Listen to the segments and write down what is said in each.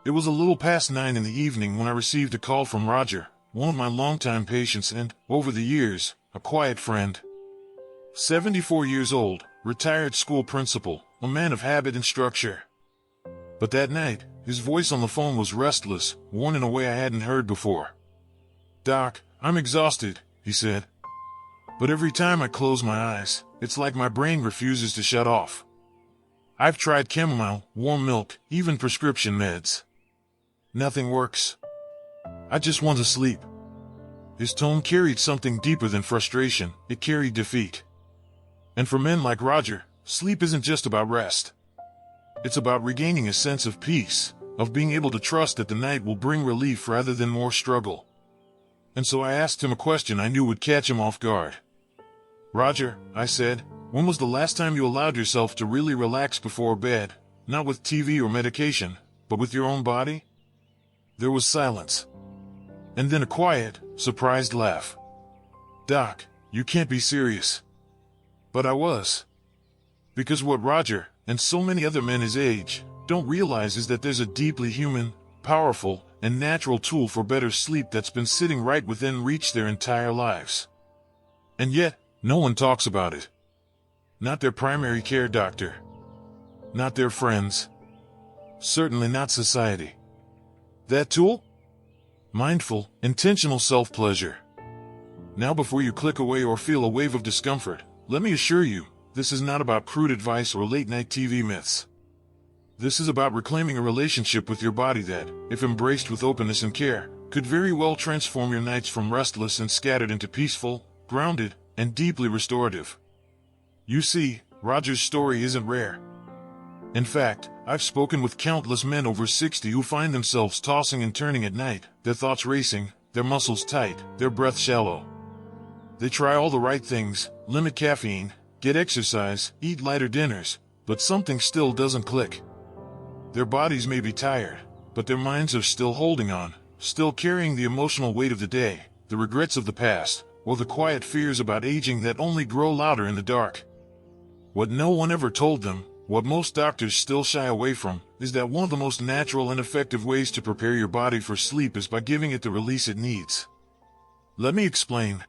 It was a little past 9 in the evening when I received a call from Roger, one of my longtime patients and, over the years, a quiet friend. 74 years old, retired school principal, a man of habit and structure. But that night, his voice on the phone was restless, worn in a way I hadn't heard before. "Doc, I'm exhausted," he said. "But every time I close my eyes, it's like my brain refuses to shut off. I've tried chamomile, warm milk, even prescription meds. Nothing works. I just want to sleep." His tone carried something deeper than frustration, it carried defeat. And for men like Roger, sleep isn't just about rest. It's about regaining a sense of peace, of being able to trust that the night will bring relief rather than more struggle. And so I asked him a question I knew would catch him off guard. "Roger," I said, "when was the last time you allowed yourself to really relax before bed, not with TV or medication, but with your own body?" There was silence. And then a quiet, surprised laugh. "Doc, you can't be serious." But I was. Because what Roger, and so many other men his age, don't realize is that there's a deeply human, powerful, and natural tool for better sleep that's been sitting right within reach their entire lives. And yet, no one talks about it. Not their primary care doctor. Not their friends. Certainly not society. That tool? Mindful, intentional self-pleasure. Now before you click away or feel a wave of discomfort, let me assure you, this is not about crude advice or late-night TV myths. This is about reclaiming a relationship with your body that, if embraced with openness and care, could very well transform your nights from restless and scattered into peaceful, grounded, and deeply restorative. You see, Roger's story isn't rare. In fact, I've spoken with countless men over 60 who find themselves tossing and turning at night, their thoughts racing, their muscles tight, their breath shallow. They try all the right things, limit caffeine, get exercise, eat lighter dinners, but something still doesn't click. Their bodies may be tired, but their minds are still holding on, still carrying the emotional weight of the day, the regrets of the past, or the quiet fears about aging that only grow louder in the dark. What no one ever told them, what most doctors still shy away from, is that one of the most natural and effective ways to prepare your body for sleep is by giving it the release it needs. Let me explain.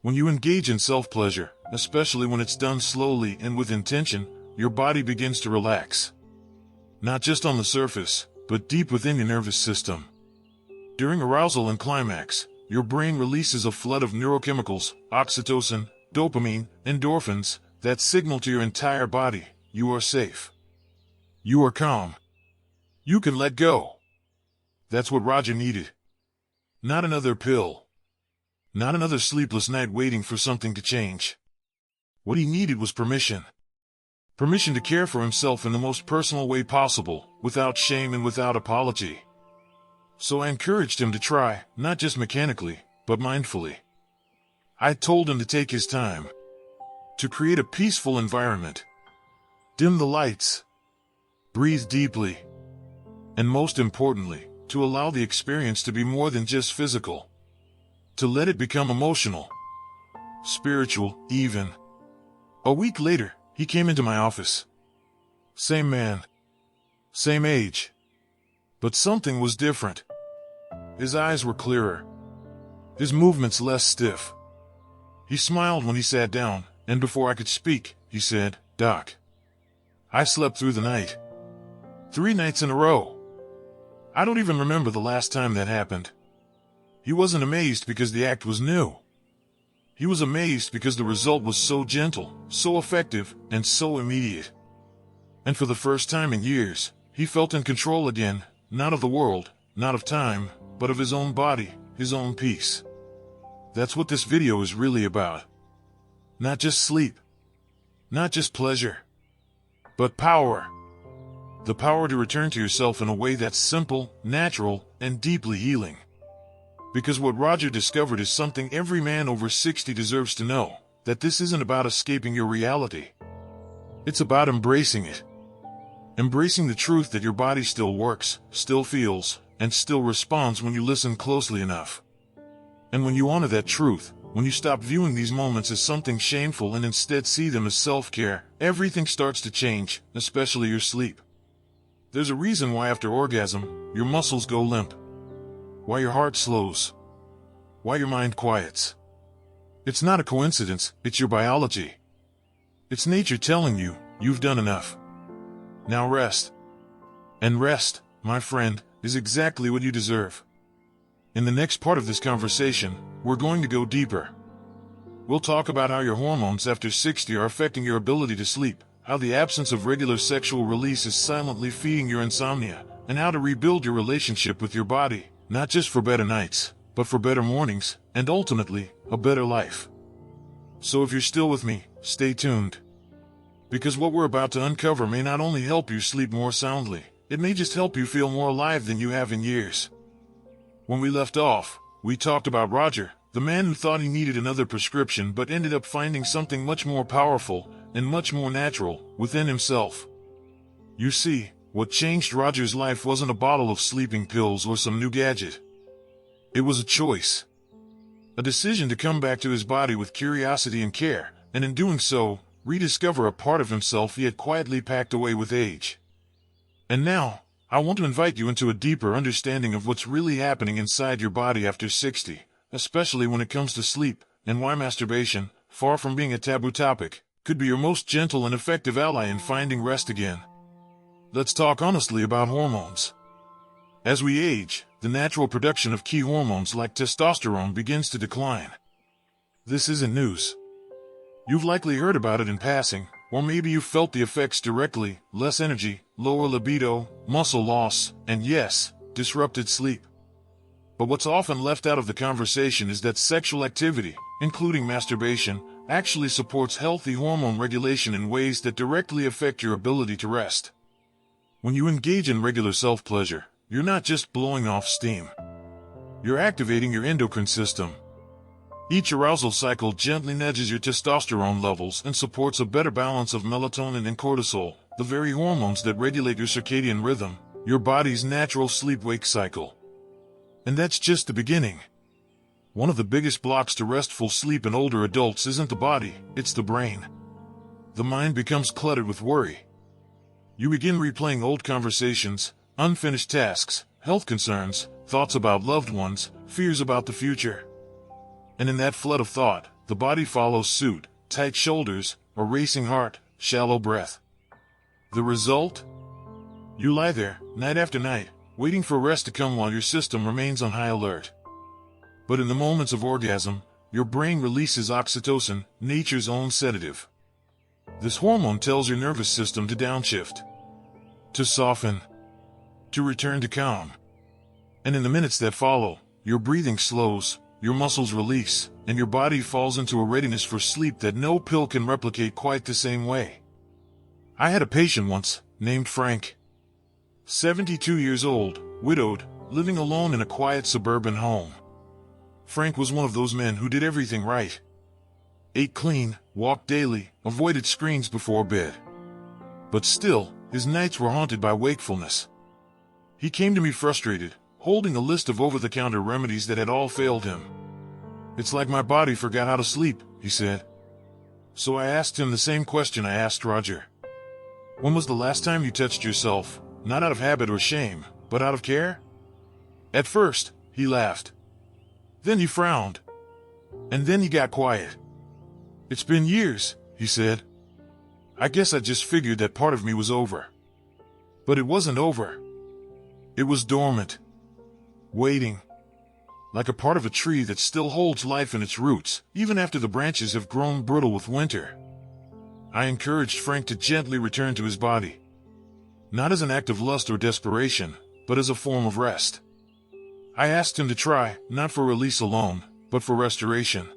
When you engage in self-pleasure, especially when it's done slowly and with intention, your body begins to relax. Not just on the surface, but deep within your nervous system. During arousal and climax, your brain releases a flood of neurochemicals, oxytocin, dopamine, endorphins, that signal to your entire body, you are safe. You are calm. You can let go. That's what Roger needed. Not another pill. Not another sleepless night waiting for something to change. What he needed was permission. Permission to care for himself in the most personal way possible, without shame and without apology. So I encouraged him to try, not just mechanically, but mindfully. I told him to take his time. To create a peaceful environment. Dim the lights. Breathe deeply. And most importantly, to allow the experience to be more than just physical. To let it become emotional. Spiritual, even. A week later, he came into my office. Same man. Same age. But something was different. His eyes were clearer. His movements less stiff. He smiled when he sat down, and before I could speak, he said, "Doc, I slept through the night. 3 nights in a row. I don't even remember the last time that happened." He wasn't amazed because the act was new. He was amazed because the result was so gentle, so effective, and so immediate. And for the first time in years, he felt in control again, not of the world, not of time, but of his own body, his own peace. That's what this video is really about. Not just sleep. Not just pleasure. But power. The power to return to yourself in a way that's simple, natural, and deeply healing. Because what Roger discovered is something every man over 60 deserves to know, that this isn't about escaping your reality. It's about embracing it. Embracing the truth that your body still works, still feels, and still responds when you listen closely enough. And when you honor that truth, when you stop viewing these moments as something shameful and instead see them as self-care, everything starts to change, especially your sleep. There's a reason why after orgasm, your muscles go limp. Why your heart slows. Why your mind quiets. It's not a coincidence, it's your biology. It's nature telling you, you've done enough. Now rest. And rest, my friend, is exactly what you deserve. In the next part of this conversation, we're going to go deeper. We'll talk about how your hormones after 60 are affecting your ability to sleep, how the absence of regular sexual release is silently feeding your insomnia, and how to rebuild your relationship with your body, not just for better nights, but for better mornings, and ultimately, a better life. So if you're still with me, stay tuned. Because what we're about to uncover may not only help you sleep more soundly, it may just help you feel more alive than you have in years. When we left off, we talked about Roger, the man who thought he needed another prescription but ended up finding something much more powerful and much more natural within himself. You see, what changed Roger's life wasn't a bottle of sleeping pills or some new gadget. It was a choice. A decision to come back to his body with curiosity and care, and in doing so, rediscover a part of himself he had quietly packed away with age. And now, I want to invite you into a deeper understanding of what's really happening inside your body after 60, especially when it comes to sleep, and why masturbation, far from being a taboo topic, could be your most gentle and effective ally in finding rest again. Let's talk honestly about hormones. As we age, the natural production of key hormones like testosterone begins to decline. This isn't news. You've likely heard about it in passing, or maybe you've felt the effects directly: less energy, lower libido, muscle loss, and yes, disrupted sleep. But what's often left out of the conversation is that sexual activity, including masturbation, actually supports healthy hormone regulation in ways that directly affect your ability to rest. When you engage in regular self-pleasure, you're not just blowing off steam. You're activating your endocrine system. Each arousal cycle gently nudges your testosterone levels and supports a better balance of melatonin and cortisol, the very hormones that regulate your circadian rhythm, your body's natural sleep-wake cycle. And that's just the beginning. One of the biggest blocks to restful sleep in older adults isn't the body, it's the brain. The mind becomes cluttered with worry. You begin replaying old conversations, unfinished tasks, health concerns, thoughts about loved ones, fears about the future. And in that flood of thought, the body follows suit: tight shoulders, a racing heart, shallow breath. The result? You lie there, night after night, waiting for rest to come while your system remains on high alert. But in the moments of orgasm, your brain releases oxytocin, nature's own sedative. This hormone tells your nervous system to downshift, to soften, to return to calm. And in the minutes that follow, your breathing slows, your muscles release, and your body falls into a readiness for sleep that no pill can replicate quite the same way. I had a patient once, named Frank. 72 years old, widowed, living alone in a quiet suburban home. Frank was one of those men who did everything right. Ate clean, walked daily, avoided screens before bed. But still, his nights were haunted by wakefulness. He came to me frustrated, holding a list of over-the-counter remedies that had all failed him. "It's like my body forgot how to sleep," he said. So I asked him the same question I asked Roger. "When was the last time you touched yourself, not out of habit or shame, but out of care?" At first, he laughed. Then he frowned. And then he got quiet. "It's been years," he said. "I guess I just figured that part of me was over." But it wasn't over. It was dormant. Waiting. Like a part of a tree that still holds life in its roots, even after the branches have grown brittle with winter. I encouraged Frank to gently return to his body. Not as an act of lust or desperation, but as a form of rest. I asked him to try, not for release alone, but for restoration.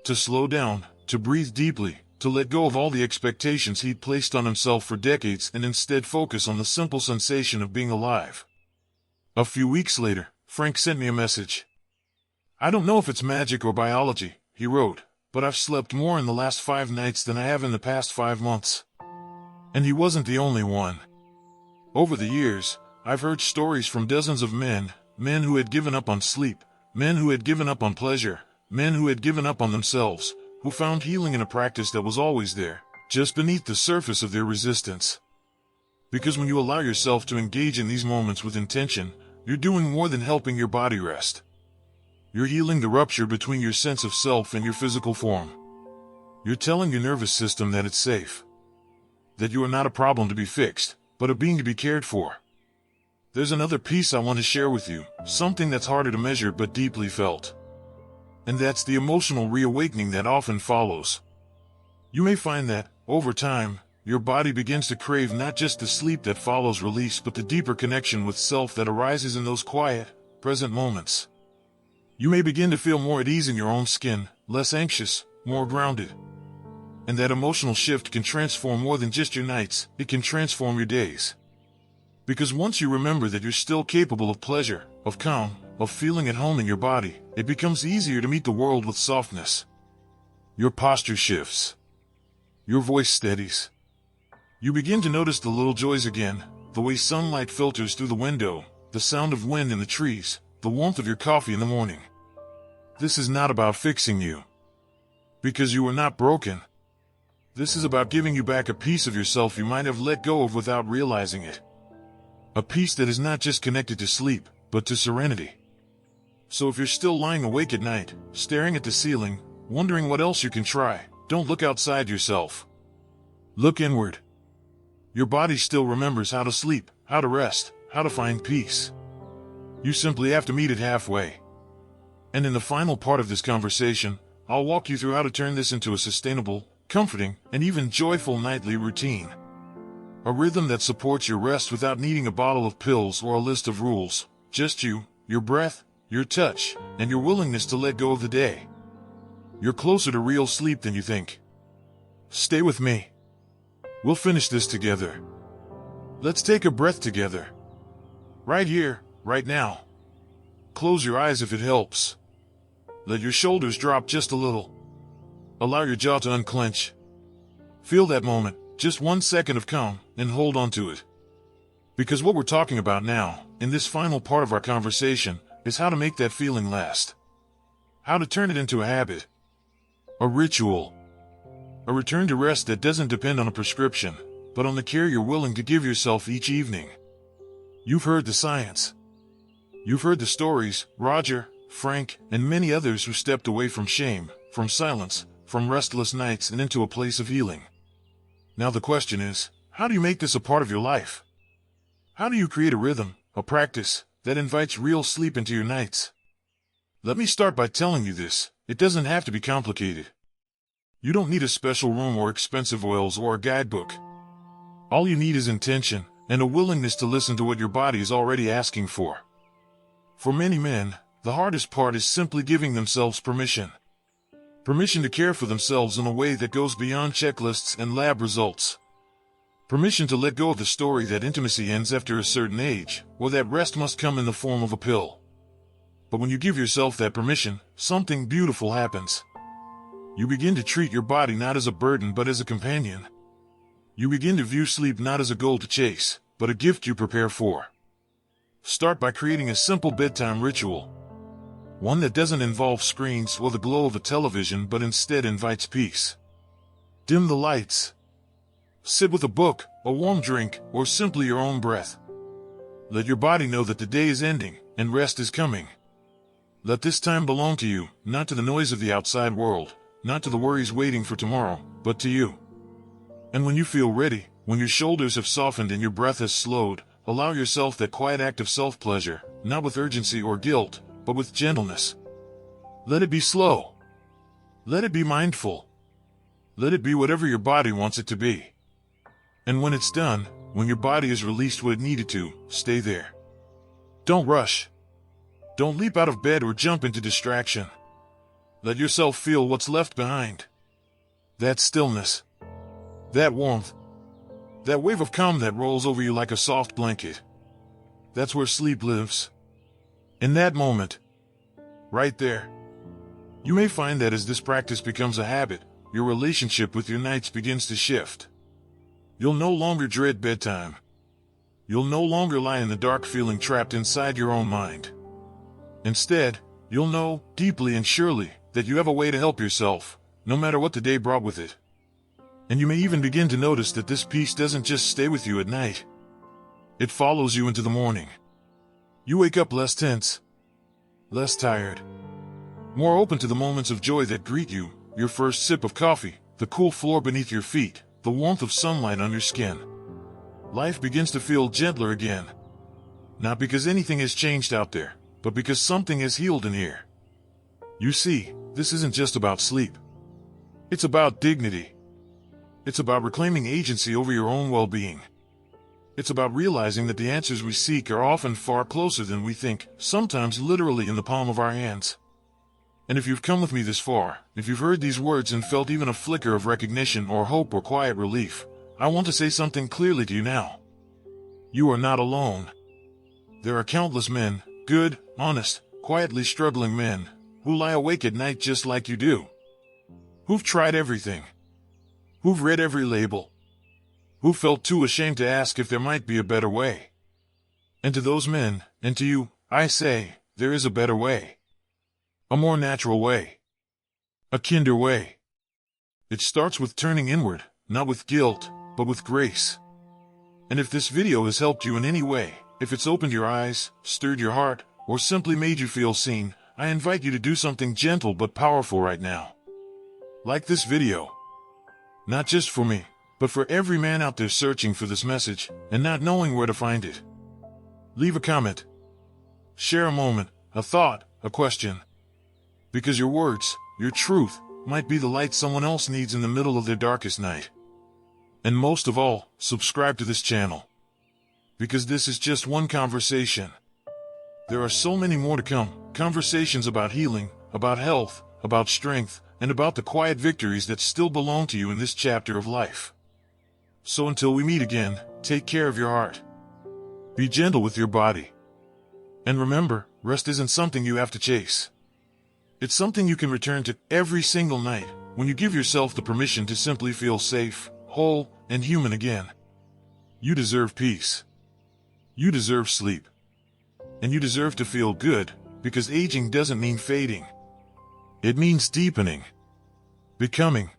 To slow down, to breathe deeply, to let go of all the expectations he'd placed on himself for decades and instead focus on the simple sensation of being alive. A few weeks later, Frank sent me a message. "I don't know if it's magic or biology," he wrote, "but I've slept more in the last 5 nights than I have in the past 5 months. And he wasn't the only one. Over the years, I've heard stories from dozens of men who had given up on sleep, men who had given up on pleasure, men who had given up on themselves, who found healing in a practice that was always there, just beneath the surface of their resistance. Because when you allow yourself to engage in these moments with intention, you're doing more than helping your body rest. You're healing the rupture between your sense of self and your physical form. You're telling your nervous system that it's safe. That you are not a problem to be fixed, but a being to be cared for. There's another piece I want to share with you, something that's harder to measure but deeply felt. And that's the emotional reawakening that often follows. You may find that, over time, your body begins to crave not just the sleep that follows release but the deeper connection with self that arises in those quiet, present moments. You may begin to feel more at ease in your own skin, less anxious, more grounded. And that emotional shift can transform more than just your nights, it can transform your days. Because once you remember that you're still capable of pleasure, of calm, of feeling at home in your body, it becomes easier to meet the world with softness. Your posture shifts. Your voice steadies. You begin to notice the little joys again, the way sunlight filters through the window, the sound of wind in the trees, the warmth of your coffee in the morning. This is not about fixing you. Because you are not broken. This is about giving you back a piece of yourself you might have let go of without realizing it. A piece that is not just connected to sleep, but to serenity. So if you're still lying awake at night, staring at the ceiling, wondering what else you can try, don't look outside yourself. Look inward. Your body still remembers how to sleep, how to rest, how to find peace. You simply have to meet it halfway. And in the final part of this conversation, I'll walk you through how to turn this into a sustainable, comforting, and even joyful nightly routine. A rhythm that supports your rest without needing a bottle of pills or a list of rules. Just you, your breath, your touch, and your willingness to let go of the day. You're closer to real sleep than you think. Stay with me. We'll finish this together. Let's take a breath together. Right here, right now. Close your eyes if it helps. Let your shoulders drop just a little. Allow your jaw to unclench. Feel that moment, just 1 second of calm, and hold on to it. Because what we're talking about now, in this final part of our conversation, is how to make that feeling last. How to turn it into a habit. A ritual. A return to rest that doesn't depend on a prescription, but on the care you're willing to give yourself each evening. You've heard the science. You've heard the stories, Roger, Frank, and many others who stepped away from shame, from silence, from restless nights and into a place of healing. Now the question is, how do you make this a part of your life? How do you create a rhythm, a practice, that invites real sleep into your nights? Let me start by telling you this, it doesn't have to be complicated. You don't need a special room or expensive oils or a guidebook. All you need is intention, and a willingness to listen to what your body is already asking for. For many men, the hardest part is simply giving themselves permission. Permission to care for themselves in a way that goes beyond checklists and lab results. Permission to let go of the story that intimacy ends after a certain age, or that rest must come in the form of a pill. But when you give yourself that permission, something beautiful happens. You begin to treat your body not as a burden but as a companion. You begin to view sleep not as a goal to chase, but a gift you prepare for. Start by creating a simple bedtime ritual. One that doesn't involve screens or the glow of a television but instead invites peace. Dim the lights. Sit with a book, a warm drink, or simply your own breath. Let your body know that the day is ending, and rest is coming. Let this time belong to you, not to the noise of the outside world, not to the worries waiting for tomorrow, but to you. And when you feel ready, when your shoulders have softened and your breath has slowed, allow yourself that quiet act of self-pleasure, not with urgency or guilt, but with gentleness. Let it be slow. Let it be mindful. Let it be whatever your body wants it to be. And when it's done, when your body has released what it needed to, stay there. Don't rush. Don't leap out of bed or jump into distraction. Let yourself feel what's left behind. That stillness. That warmth. That wave of calm that rolls over you like a soft blanket. That's where sleep lives. In that moment, right there, you may find that as this practice becomes a habit, your relationship with your nights begins to shift. You'll no longer dread bedtime. You'll no longer lie in the dark feeling trapped inside your own mind. Instead, you'll know, deeply and surely, that you have a way to help yourself, no matter what the day brought with it. And you may even begin to notice that this peace doesn't just stay with you at night. It follows you into the morning. You wake up less tense, less tired, more open to the moments of joy that greet you, your first sip of coffee, the cool floor beneath your feet, the warmth of sunlight on your skin. Life begins to feel gentler again. Not because anything has changed out there, but because something has healed in here. You see, this isn't just about sleep. It's about dignity. It's about reclaiming agency over your own well-being. It's about realizing that the answers we seek are often far closer than we think, sometimes literally in the palm of our hands. And if you've come with me this far, if you've heard these words and felt even a flicker of recognition or hope or quiet relief, I want to say something clearly to you now. You are not alone. There are countless men, good, honest, quietly struggling men, who lie awake at night just like you do. Who've tried everything. Who've read every label. Who felt too ashamed to ask if there might be a better way. And to those men, and to you, I say, there is a better way. A more natural way. A kinder way. It starts with turning inward, not with guilt, but with grace. And if this video has helped you in any way, if it's opened your eyes, stirred your heart, or simply made you feel seen, I invite you to do something gentle but powerful right now. Like this video. Not just for me, but for every man out there searching for this message and not knowing where to find it. Leave a comment. Share a moment, a thought, a question. Because your words, your truth, might be the light someone else needs in the middle of their darkest night. And most of all, subscribe to this channel. Because this is just one conversation. There are so many more to come, conversations about healing, about health, about strength, and about the quiet victories that still belong to you in this chapter of life. So until we meet again, take care of your heart. Be gentle with your body. And remember, rest isn't something you have to chase. It's something you can return to every single night when you give yourself the permission to simply feel safe, whole, and human again. You deserve peace. You deserve sleep. And you deserve to feel good, because aging doesn't mean fading. It means deepening, becoming,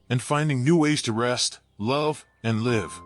and finding new ways to rest, love, and live.